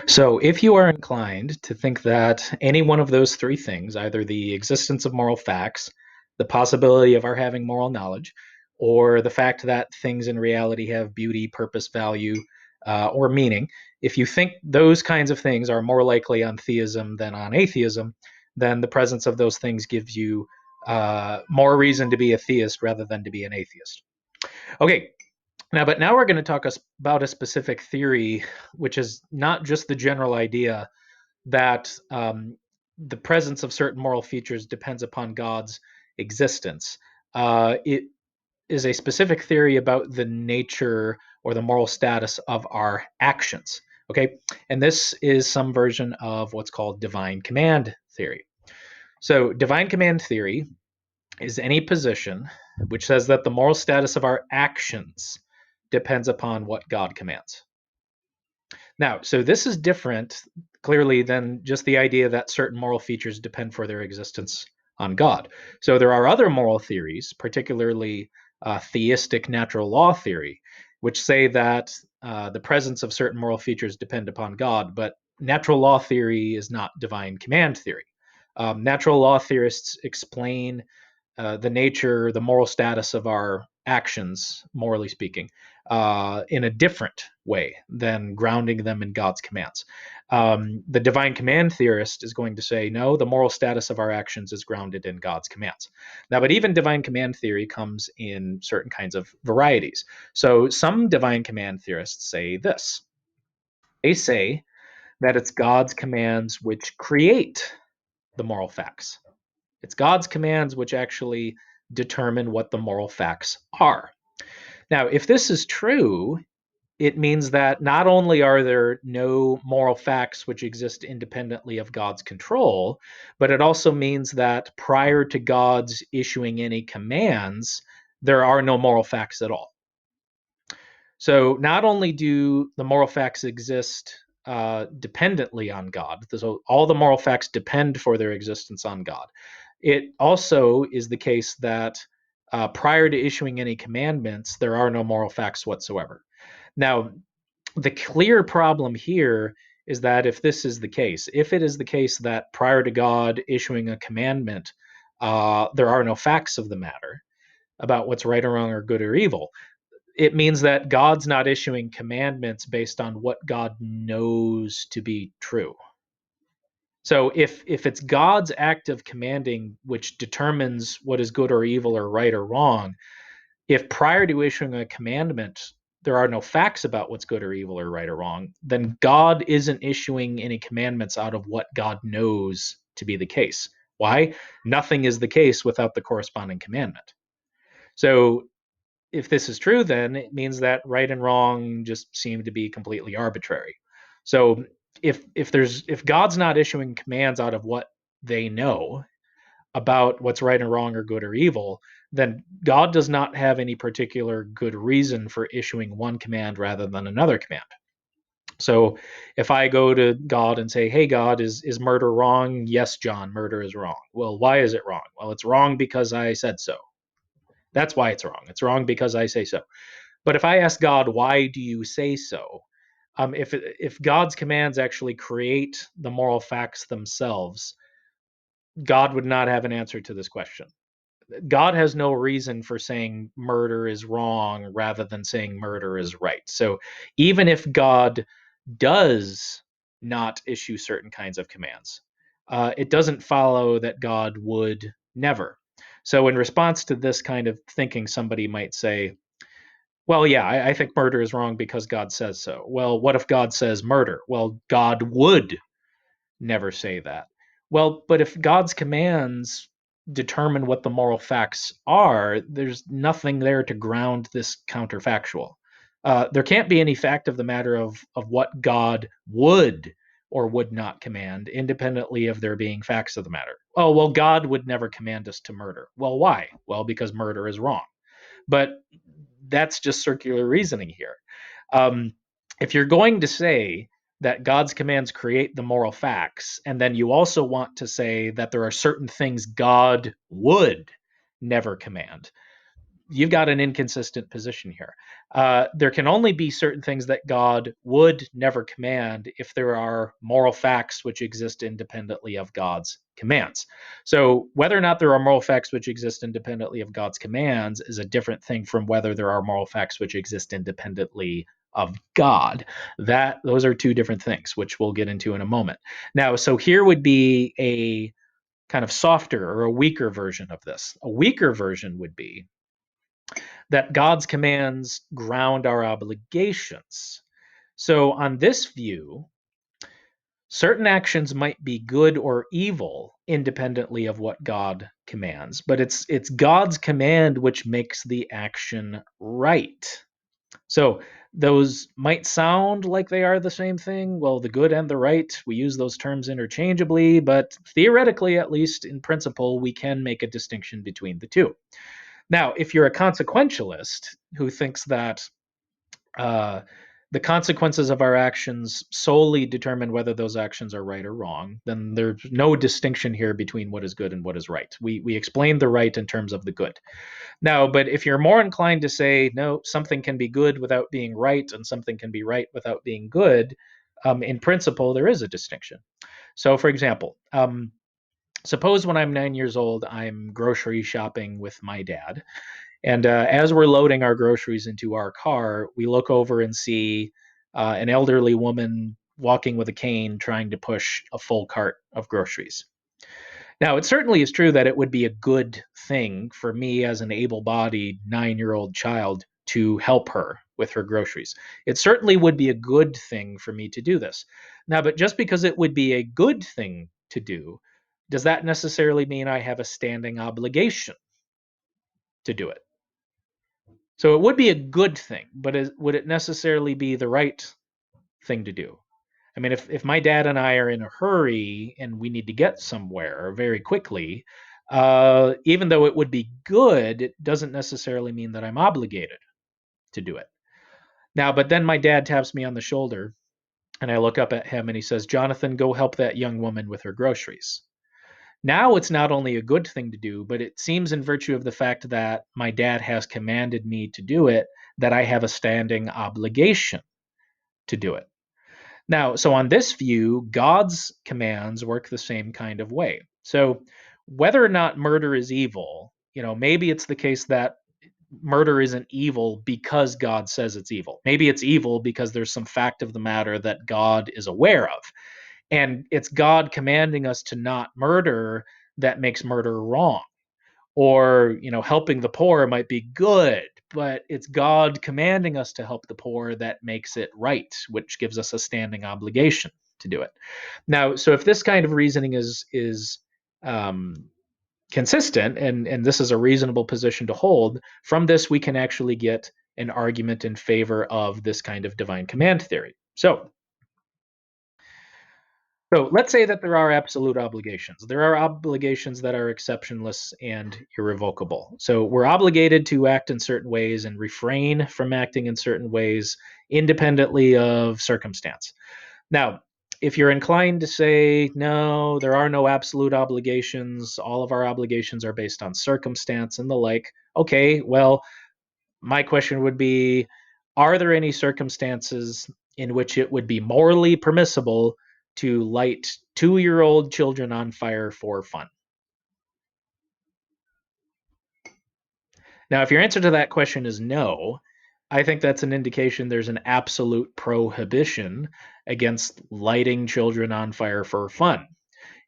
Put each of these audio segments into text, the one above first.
So, if you are inclined to think that any one of those three things, either the existence of moral facts, the possibility of our having moral knowledge, or the fact that things in reality have beauty, purpose, value, or meaning, if you think those kinds of things are more likely on theism than on atheism, then the presence of those things gives you more reason to be a theist rather than to be an atheist. Okay, but now we're going to talk about a specific theory, which is not just the general idea that the presence of certain moral features depends upon God's existence. It is a specific theory about the nature or the moral status of our actions. Okay, and this is some version of what's called divine command theory. So, divine command theory is any position which says that the moral status of our actions depends upon what God commands. Now, so this is different clearly than just the idea that certain moral features depend for their existence on God. So there are other moral theories, particularly theistic natural law theory, which say that the presence of certain moral features depend upon God, but natural law theory is not divine command theory. Natural law theorists explain the nature, the moral status of our actions, morally speaking, in a different way than grounding them in God's commands. The divine command theorist is going to say, no, the moral status of our actions is grounded in God's commands. Now, but even divine command theory comes in certain kinds of varieties. So some divine command theorists say this. They say that it's God's commands which create the moral facts. It's God's commands which actually determine what the moral facts are. Now, if this is true, it means that not only are there no moral facts which exist independently of God's control, but it also means that prior to God's issuing any commands, there are no moral facts at all. So not only do the moral facts exist dependently on God, so all the moral facts depend for their existence on God. It also is the case that prior to issuing any commandments, there are no moral facts whatsoever. Now, the clear problem here is that if this is the case, if it is the case that prior to God issuing a commandment, there are no facts of the matter about what's right or wrong or good or evil, it means that God's not issuing commandments based on what God knows to be true. So if it's God's act of commanding which determines what is good or evil or right or wrong, if prior to issuing a commandment there are no facts about what's good or evil or right or wrong, then God isn't issuing any commandments out of what God knows to be the case. Why? Nothing is the case without the corresponding commandment. So if this is true, then it means that right and wrong just seem to be completely arbitrary. So if God's not issuing commands out of what they know about what's right and wrong or good or evil, then God does not have any particular good reason for issuing one command rather than another command. So if I go to God and say, "Hey God, is murder wrong?" "Yes, John, murder is wrong." "Well, why is it wrong?" "Well, it's wrong because I said so." That's why it's wrong. It's wrong because I say so. But if I ask God, why do you say so? If God's commands actually create the moral facts themselves, God would not have an answer to this question. God has no reason for saying murder is wrong rather than saying murder is right. So even if God does not issue certain kinds of commands, it doesn't follow that God would never. So, in response to this kind of thinking, somebody might say, well, yeah, I think murder is wrong because God says so. Well, what if God says murder? Well, God would never say that. Well, but if God's commands determine what the moral facts are, there's nothing there to ground this counterfactual. There can't be any fact of the matter of what God would or would not command, independently of there being facts of the matter. Oh, well, God would never command us to murder. Well, why? Well, because murder is wrong. But that's just circular reasoning here. Um, if you're going to say that God's commands create the moral facts, and then you also want to say that there are certain things God would never command, you've got an inconsistent position here. There can only be certain things that God would never command if there are moral facts which exist independently of God's commands. So, whether or not there are moral facts which exist independently of God's commands is a different thing from whether there are moral facts which exist independently of God. Those are two different things, which we'll get into in a moment. Now, so here would be a kind of softer or a weaker version of this. A weaker version would be that God's commands ground our obligations. So, on this view, certain actions might be good or evil independently of what God commands, but it's God's command which makes the action right. So, those might sound like they are the same thing. Well, the good and the right, we use those terms interchangeably, but theoretically, at least in principle, we can make a distinction between the two. Now, if you're a consequentialist who thinks that uh, the consequences of our actions solely determine whether those actions are right or wrong, then there's no distinction here between what is good and what is right. We explain the right in terms of the good. Now, but if you're more inclined to say, no, something can be good without being right and something can be right without being good, in principle, there is a distinction. So, for example, suppose when I'm 9 years old, I'm grocery shopping with my dad. And as we're loading our groceries into our car, we look over and see an elderly woman walking with a cane trying to push a full cart of groceries. Now, it certainly is true that it would be a good thing for me as an able bodied 9-year-old child to help her with her groceries. It certainly would be a good thing for me to do this. Now, but just because it would be a good thing to do, does that necessarily mean I have a standing obligation to do it? So it would be a good thing, but would it necessarily be the right thing to do? I mean, if my dad and I are in a hurry and we need to get somewhere very quickly, even though it would be good, it doesn't necessarily mean that I'm obligated to do it. Now, but then my dad taps me on the shoulder and I look up at him and he says, Jonathan, go help that young woman with her groceries. Now it's not only a good thing to do, but it seems in virtue of the fact that my dad has commanded me to do it, that I have a standing obligation to do it. Now, so on this view, God's commands work the same kind of way. So whether or not murder is evil, maybe it's the case that murder isn't evil because God says it's evil. Maybe it's evil because there's some fact of the matter that God is aware of. And it's God commanding us to not murder that makes murder wrong. Or, helping the poor might be good, but it's God commanding us to help the poor that makes it right, which gives us a standing obligation to do it. Now, so if this kind of reasoning is consistent, and this is a reasonable position to hold, from this we can actually get an argument in favor of this kind of divine command theory. So let's say that there are absolute obligations. There are obligations that are exceptionless and irrevocable. So we're obligated to act in certain ways and refrain from acting in certain ways independently of circumstance. Now, if you're inclined to say, no, there are no absolute obligations, all of our obligations are based on circumstance and the like, okay, well, my question would be, are there any circumstances in which it would be morally permissible to light 2-year-old children on fire for fun? Now, if your answer to that question is no, I think that's an indication there's an absolute prohibition against lighting children on fire for fun.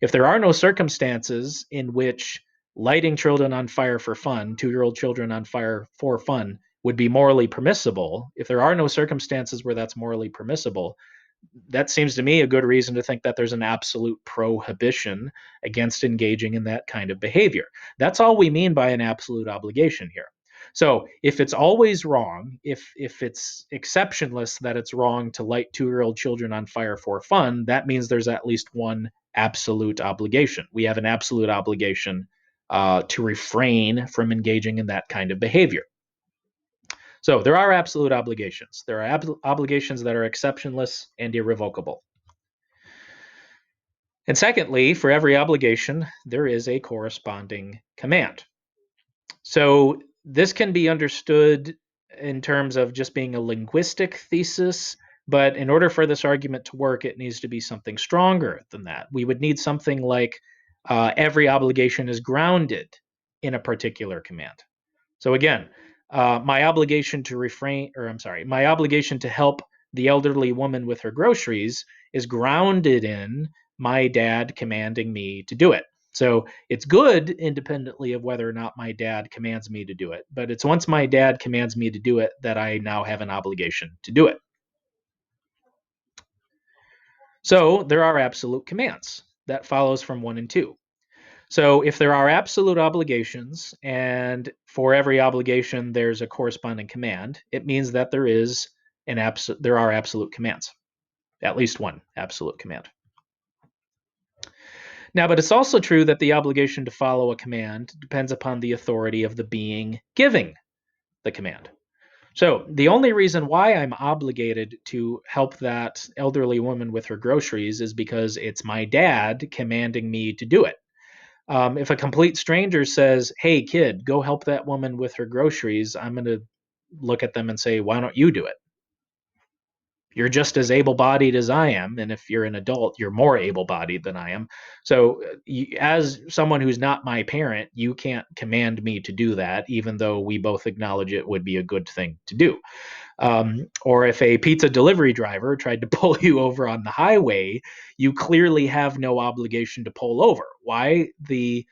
If there are no circumstances in which lighting children on fire for fun, 2-year-old children on fire for fun, would be morally permissible, if there are no circumstances where that's morally permissible, that seems to me a good reason to think that there's an absolute prohibition against engaging in that kind of behavior. That's all we mean by an absolute obligation here. So if it's always wrong, if it's exceptionless that it's wrong to light 2-year-old children on fire for fun, that means there's at least one absolute obligation. We have an absolute obligation to refrain from engaging in that kind of behavior. So there are absolute obligations. There are obligations that are exceptionless and irrevocable. And secondly, for every obligation, there is a corresponding command. So this can be understood in terms of just being a linguistic thesis, but in order for this argument to work, it needs to be something stronger than that. We would need something like every obligation is grounded in a particular command. So again, my obligation to my obligation to help the elderly woman with her groceries is grounded in my dad commanding me to do it. So it's good independently of whether or not my dad commands me to do it, but it's once my dad commands me to do it that I now have an obligation to do it. So there are absolute commands. That follows from 1 and 2. So if there are absolute obligations, and for every obligation there's a corresponding command, it means that there are absolute commands, at least one absolute command. Now, but it's also true that the obligation to follow a command depends upon the authority of the being giving the command. So the only reason why I'm obligated to help that elderly woman with her groceries is because it's my dad commanding me to do it. If a complete stranger says, "Hey, kid, go help that woman with her groceries," I'm going to look at them and say, "Why don't you do it? You're just as able-bodied as I am, and if you're an adult, you're more able-bodied than I am. So, as someone who's not my parent, you can't command me to do that, even though we both acknowledge it would be a good thing to do." Or if a pizza delivery driver tried to pull you over on the highway, you clearly have no obligation to pull over. Why? The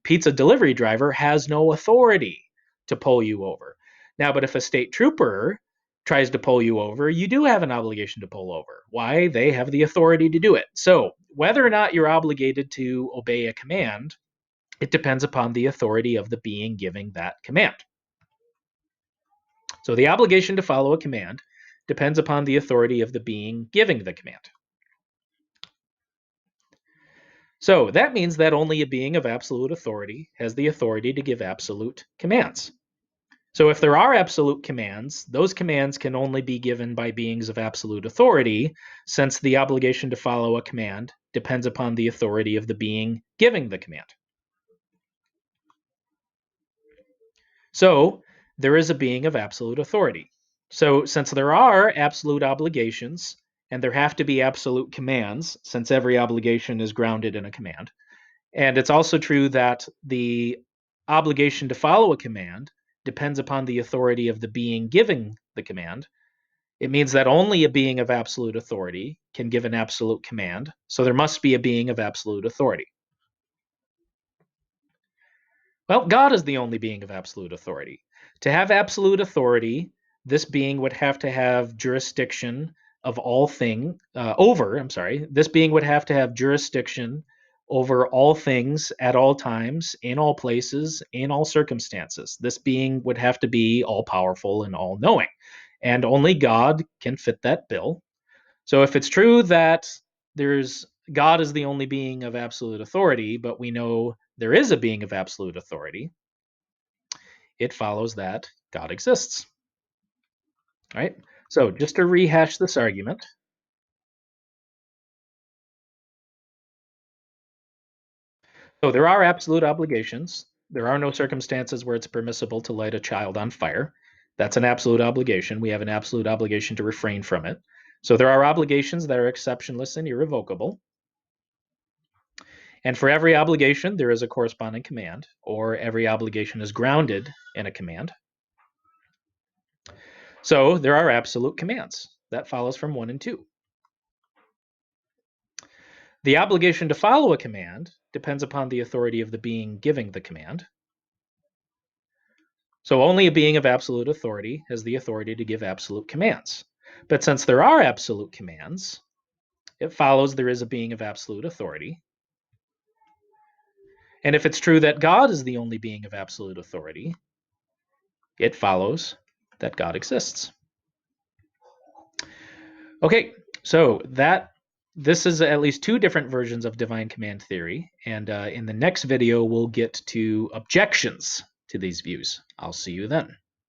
pizza delivery driver has no authority to pull you over. Now, but if a state trooper tries to pull you over, you do have an obligation to pull over. Why? They have the authority to do it. So, whether or not you're obligated to obey a command, it depends upon the authority of the being giving that command. So the obligation to follow a command depends upon the authority of the being giving the command. So that means that only a being of absolute authority has the authority to give absolute commands. So if there are absolute commands, those commands can only be given by beings of absolute authority, since the obligation to follow a command depends upon the authority of the being giving the command. So there is a being of absolute authority. So since there are absolute obligations, and there have to be absolute commands, since every obligation is grounded in a command, and it's also true that the obligation to follow a command depends upon the authority of the being giving the command, it means that only a being of absolute authority can give an absolute command, so there must be a being of absolute authority. Well, God is the only being of absolute authority. To have absolute authority, this being would have to have jurisdiction of all thing over. I'm sorry. This being would have to have jurisdiction over all things at all times, in all places, in all circumstances. This being would have to be all powerful and all knowing, and only God can fit that bill. So if it's true that there's God is the only being of absolute authority, but we know there is a being of absolute authority, it follows that God exists. All right? So just to rehash this argument, so there are absolute obligations. There are no circumstances where it's permissible to light a child on fire. That's an absolute obligation. We have an absolute obligation to refrain from it. So there are obligations that are exceptionless and irrevocable. And for every obligation, there is a corresponding command, or every obligation is grounded in a command. So there are absolute commands. That follows from 1 and 2. The obligation to follow a command depends upon the authority of the being giving the command. So only a being of absolute authority has the authority to give absolute commands. But since there are absolute commands, it follows there is a being of absolute authority. And if it's true that God is the only being of absolute authority, it follows that God exists. Okay, so this is at least 2 different versions of divine command theory, and in the next video we'll get to objections to these views. I'll see you then.